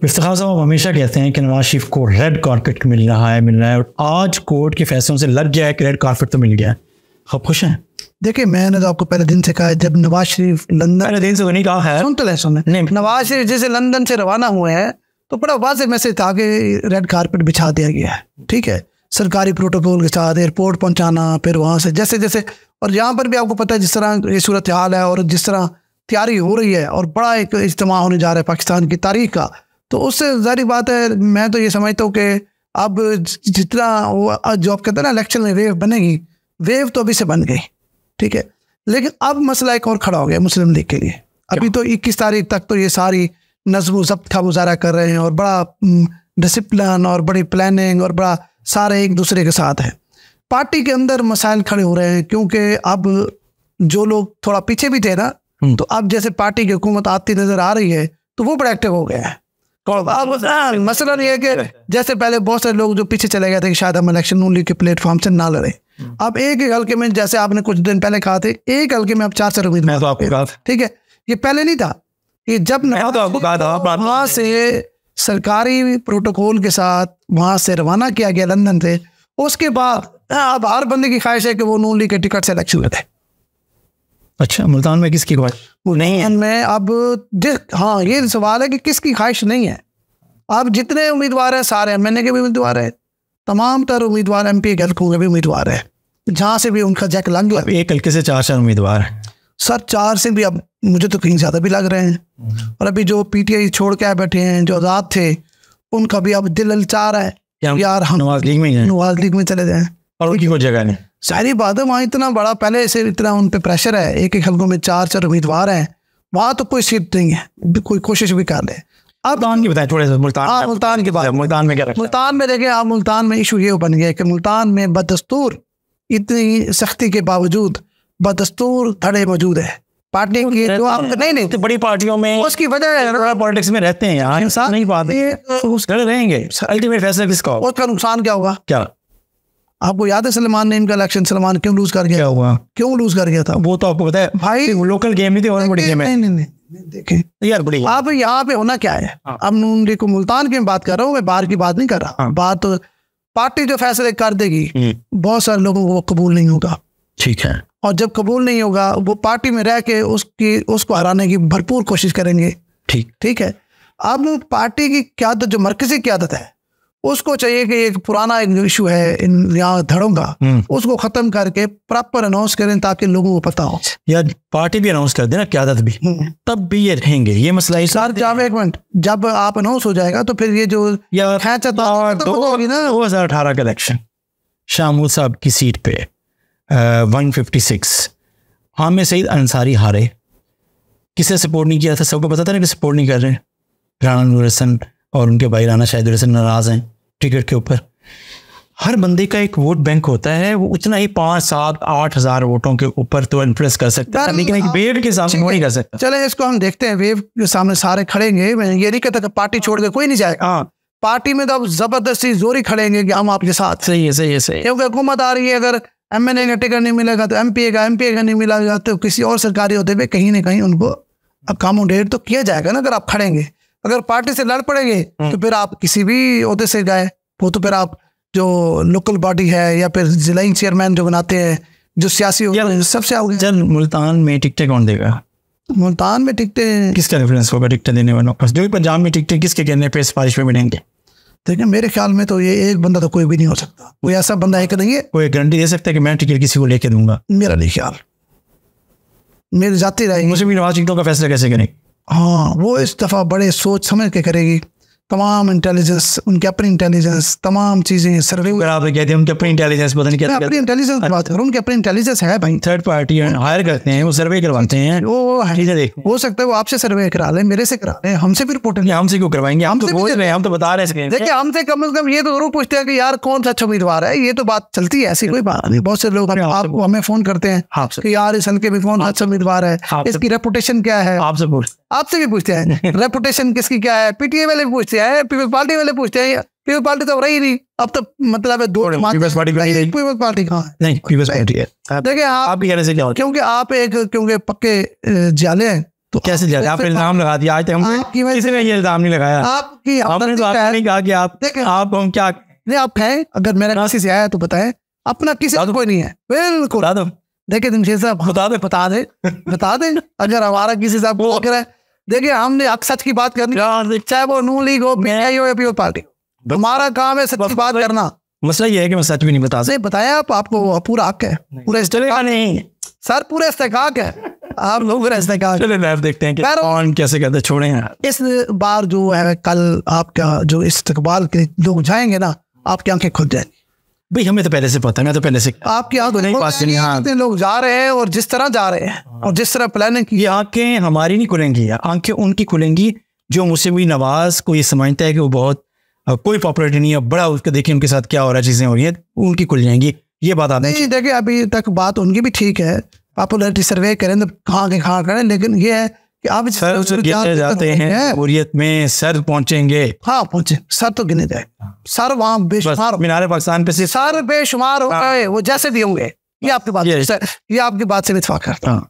इफ्तिखार साहब हमेशा कहते हैं कि नवाज शरीफ को रेड कारपेट मिल रहा है और आज कोर्ट के फैसलों से लग गया है कि रेड कारपेट तो मिल गया है। आप खुश हैं? देखिए, मैंने तो आपको पहले दिन से कहा है, जब नवाज शरीफ लंदन, पहले दिन से तो नहीं कहा है, सुन नवाज शरीफ जैसे लंदन से रवाना हुए हैं तो बड़ा वाज़ेह मैसेज था कि रेड कारपेट बिछा दिया गया है। ठीक है, सरकारी प्रोटोकॉल के साथ एयरपोर्ट पहुंचाना, फिर वहाँ से जैसे जैसे, और यहाँ पर भी आपको पता है जिस तरह ये सूरत हाल है और जिस तरह तैयारी हो रही है और बड़ा एक इज्तिमा होने जा रहा है पाकिस्तान की तारीख का, तो उससे ज़ाहिर बात है मैं तो ये समझता हूँ कि अब जितना वो जो आप कहते हैं ना इलेक्शन में वेव बनेगी, वेव तो अभी से बन गई। ठीक है, लेकिन अब मसला एक और खड़ा हो गया मुस्लिम लीग के लिए। अभी तो 21 तारीख तक तो ये सारी नज़्म ज़ब्त का मुजाहरा कर रहे हैं और बड़ा डिसिप्लिन और बड़ी प्लानिंग और बड़ा सारे एक दूसरे के साथ है। पार्टी के अंदर मसाइल खड़े हो रहे हैं क्योंकि अब जो लोग थोड़ा पीछे भी थे ना, तो अब जैसे पार्टी की हुकूमत आती नज़र आ रही है तो वो बड़ा एक्टिव हो गया है। अब मसला ये है कि जैसे पहले बहुत सारे लोग जो पीछे चले गए थे कि शायद हम इलेक्शन नून लीग के प्लेटफॉर्म से ना लड़े, अब एक एक हल्के में, जैसे आपने कुछ दिन पहले कहा थे, एक हल्के में अब 4 उम्मीदवार। तो आपको कहा था, ठीक है, ये पहले नहीं था। ये जब तो आपको कहा था वहाँ से सरकारी प्रोटोकॉल के साथ वहाँ से रवाना किया गया लंदन से, उसके बाद अब हर बंदे की ख्वाहिश है कि वो नून लीग के टिकट से इलेक्शन लड़े। अच्छा, मुल्तान में किसकी ख्वाहिश नहीं है? मैं अब हाँ, ये सवाल है कि किसकी ख्वाहिश नहीं है। अब जितने उम्मीदवार हैं सारे एमएनए के भी उम्मीदवार हैं, तमाम तर उम्मीदवार एमपी के हल्कों के भी उम्मीदवार हैं, जहाँ से भी उनका जैक लग गया। एक हल्के से 4 उम्मीदवार हैं सर, 4 से भी अब मुझे तो कहीं ज़्यादा भी लग रहे हैं। और अभी जो पीटीआई छोड़ के आए बैठे हैं, जो आज़ाद थे, उनका भी अब दिल ललचा रहा है यार हम नवाज लीग में चले जाएं, और उनकी कोई जगह नहीं। सारी बात है, वहाँ इतना बड़ा पहले से इतना उन पे प्रेशर है, एक एक हल्कों में 4 उम्मीदवार हैं, वहाँ तो कोई सीट नहीं है, कोई कोशिश भी कर ले। अब मुल्तान की बताएं थोड़े से। मुल्तान की बात, मुल्तान में क्या रखा? मुल्तान में देखें आप, मुल्तान में इशू ये बन गया कि मुल्तान में बदस्तूर, इतनी सख्ती के बावजूद बदस्तूर धड़े मौजूद है। पार्टी की जो आप नहीं तो बड़ी पार्टियों में उसकी वजह पॉलिटिक्स में रहते हैं यार, इंसान नहीं बात रहेंगे, अल्टीमेट फैसला किसका होगा? उसका नुकसान क्या होगा? क्या आपको याद है सलमान ने इनका इलेक्शन, सलमान क्यों लूज कर गया? हुआ? क्यों लूज कर गया था? वो तो आपको पता है भाई, लोकल गेम नहीं थी और बड़ी गेम है। नहीं देखें यार बड़ी आप यहाँ पे होना क्या है। अब नून लीग को मुल्तान की बात कर रहा हूँ, मैं बाहर की बात नहीं कर रहा। बात तो पार्टी जो फैसले कर देगी बहुत सारे लोगों को वो कबूल नहीं होगा। ठीक है, और जब कबूल नहीं होगा वो पार्टी में रह के उसको हराने की भरपूर कोशिश करेंगे। ठीक है, अब पार्टी की क्यादत जो मरकजी क्यादत है उसको चाहिए कि एक पुराना एक इशू है इन यहाँ धड़ों का, उसको खत्म करके प्रॉपर अनाउंस करें ताकि लोगों को पता हो। या पार्टी भी अनाउंस कर देना, क्यादत भी, तब भी ये रहेंगे। ये मसला ही सर, जब एक मिनट, जब आप अनाउंस हो जाएगा तो फिर ये जो 2018 का इलेक्शन, शामूल साहब की सीट पे 156 हामिद सईद अंसारी हारे। किसे सपोर्ट नहीं किया था? सबको पता था ना कि सपोर्ट नहीं कर रहे हैं। राना नूर हसन और उनके भाई राना शाहिद हसन नाराज़ हैं टिकट के ऊपर। हर बंदे का एक वोट बैंक होता है, वो उतना ही 5, 7, 8 हज़ार वोटों के ऊपर तो इम्प्रेस कर सकता है, लेकिन एक वेव के सामने वो नहीं कर सकता। चले इसको हम देखते हैं, वेव के सामने सारे खड़ेंगे। मैं ये नहीं कहता कि पार्टी छोड़ के कोई नहीं जाएगा। पार्टी में तो अब जबरदस्ती जोरी खड़ेंगे कि हम आपके साथ। सही है। क्योंकि हुकूमत आ रही है, अगर एमएनए का टिकट नहीं मिलेगा तो एमपीए का नहीं मिलेगा तो किसी और सरकारी होते हुए कहीं ना कहीं उनको अकोमोडेट तो किया जाएगा ना। अगर आप खड़ेंगे, अगर पार्टी से लड़ पड़ेंगे तो फिर आप किसी भी ओहदे से गए, वो तो फिर आप जो लोकल बॉडी है या फिर जिला चेयरमैन जो बनाते हैं, जो सियासी सबसे आओगे। चल, मुल्तान में टिकटें कौन देगा? मुल्तान में टिकटें किसका रेफरेंस होगा? टिकटें देने वालों का जो पंजाब में टिकटें किसके कहने पे सिफारिश पे मिलेंगे? देखिए, मेरे ख्याल में तो ये एक बंदा तो कोई भी नहीं हो सकता। कोई ऐसा बंदा है कि नहीं है कोई गारंटी दे सकता है कि मैं टिकट किसी को लेके दूंगा? मेरा नहीं ख्याल, मेरी जाती रहेगी। मुझे भी नवाज टिकटों का फैसला कैसे करेंगे? हाँ, वो इस दफ़ा बड़े सोच समझ के करेगी। तमाम इंटेलिजेंस, उनकी अपनी इंटेलिजेंस, तमाम चीज़ें सर्वे। आप कहते हैं उनकी अपनी इंटेलिजेंस, पता नहीं क्या अपनी इंटेलिजेंस की बात करूँ, उनकी अपनी इंटेलिजेंस है भाई। थर्ड पार्टी हायर करते हैं, वो सर्वे करवाते हैं, वो हो सकता है वो आपसे सर्वे करा ले, मेरे से करा ले, हमसे भी रिपोर्ट। हमसे क्यों करवाएंगे? हम तो बोल रहे हैं, हम तो बता रहे हैं। देखिए, हमसे कम से कम ये तो जरूर पूछते हैं कि यार कौन सा अच्छा उम्मीदवार है। ये तो बात चलती है, ऐसी कोई बात नहीं। बहुत से लोग आपको हमें फोन करते हैं कि यार इस हल्के में कौन अच्छा उम्मीदवार है, इसकी रेपुटेशन क्या है। आपसे भी पूछते हैं रेपुटेशन किसकी क्या है। पीटीआई वाले भी पूछते हैं, पीपल्स पार्टी वाले पूछते हैं। पीपल्स पार्टी तो रही नहीं, अब तो मतलब है पीपल्स पार्टी कहाँ है? नहीं, पीपल्स पार्टी है। देखिए, आप कहने से क्या होता है, क्योंकि आप क्योंकि पक्के जाले हैं तो कैसे जाते? आपने इल्जाम लगा दिया। आज तक हम किसी ने ये इल्जाम नहीं लगाया। आपकी हमने तो आपने नहीं कहा कि आप हम क्या नहीं, आप हैं, अगर मेरा किसी से आया तो बताएं, अपना किसी को कोई नहीं है। बिल्कुल बता दो, देखिए जमशेद साहब, बता दे अगर हमारा किसी साहब वो कह रहा है। देखिए हमने अब सच की बात करनी, चाहे वो नून लीग हो, पीटीआई हो या पीपल्स पार्टी, हमारा काम है सच की बात करना। मसला ये है कि मैं सच भी नहीं बता सकता। बताया आपको पूरा हक है, पूरा इस्तेकाक नहीं सर, पूरा इस्तेकाक है, आप लोग पूरा इस्तेकाक। चलिए लाइव देखते हैं कि कौन कैसे कहते, छोड़े हैं। इस बार जो है कल आपका जो इस्तकबाल के लोग जाएंगे ना, आपकी आंखें खुल जाएंगी। भाई हमें तो पहले से पता है, मैं तो पहले से आपकी आंखें नहीं पास नहीं। हाँ, कितने लोग जा रहे हैं और जिस तरह जा रहे हैं और जिस तरह प्लानिंग की, ये आंखें हमारी नहीं खुलेंगी, आंखें उनकी खुलेंगी जो मुस्लिम नवाज को ये समझता है कि वो बहुत कोई पॉपुलरिटी नहीं है, बड़ा उसके देखिए उनके साथ क्या हो रहा है, चीजें हो रही हैं, उनकी खुल जाएंगी। ये बात आप नहीं देखिए, अभी तक बात उनकी भी ठीक है, पॉपुलरिटी सर्वे करें तो कहाँ करें, लेकिन ये है कि आप सर जाते हैं जमहूरियत में, सर पहुंचेंगे। हाँ पहुंचे, सर तो गिने जाए, सर वहाँ बेशुमार, मीनार पाकिस्तान पे से सर बेशुमार हो गए, वो जैसे भी होंगे। ये आपकी बात से इत्तेफाक करता हूँ।